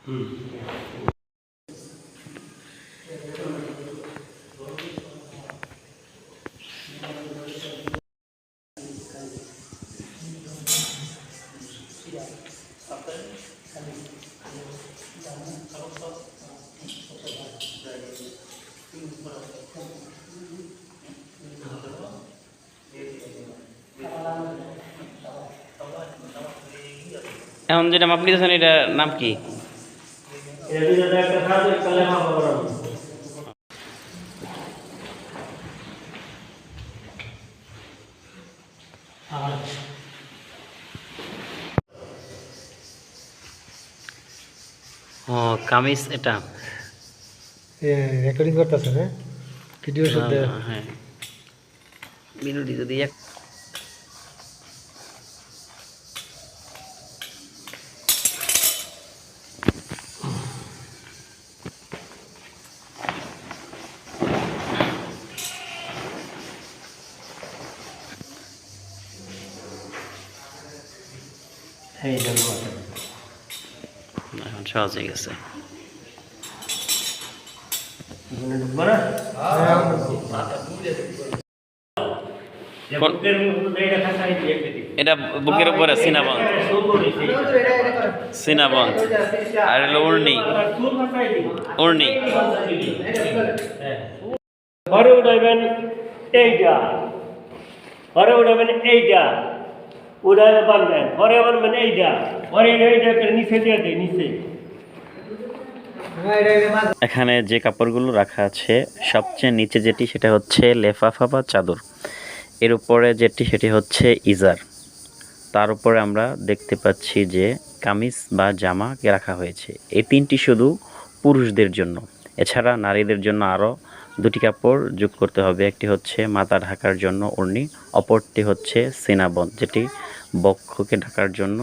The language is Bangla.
এখন যেটা মাপ নিতেছেন এটার নাম কি? ও কামিজ এটা রেকর্ডিং করতেছে না ভিডিও শুদ্ধ। হ্যাঁ মিনুটি যদি এক এখন সহজ হয়ে গেছে। এটা বুকের উপরে সিনাবন সিনাবন আর হলো উর্নি উর্নি ঘরে উঠাবেন এইটা, ঘরে উঠাবেন এইটা, উঠাবে বাঁধবেন, ঘরে বাঁধবেন এইটা, ঘরে এইটা নিচে দিয়ে দেয় নিচে। এখানে যে কাপড়গুলো রাখা আছে সবচেয়ে নিচে যেটি সেটা হচ্ছে লেফাফা বা চাদর, এর উপরে যেটি সেটি হচ্ছে ইজার, তার উপরে আমরা দেখতে পাচ্ছি যে কামিজ বা জামা রাখা হয়েছে। এই তিনটি শুধু পুরুষদের জন্য, এছাড়া নারীদের জন্য আরও দুটি কাপড় যোগ করতে হবে। একটি হচ্ছে মাথা ঢাকার জন্য ওড়নি, অপরটি হচ্ছে সিনাবন যেটি বক্ষকে ঢাকার জন্য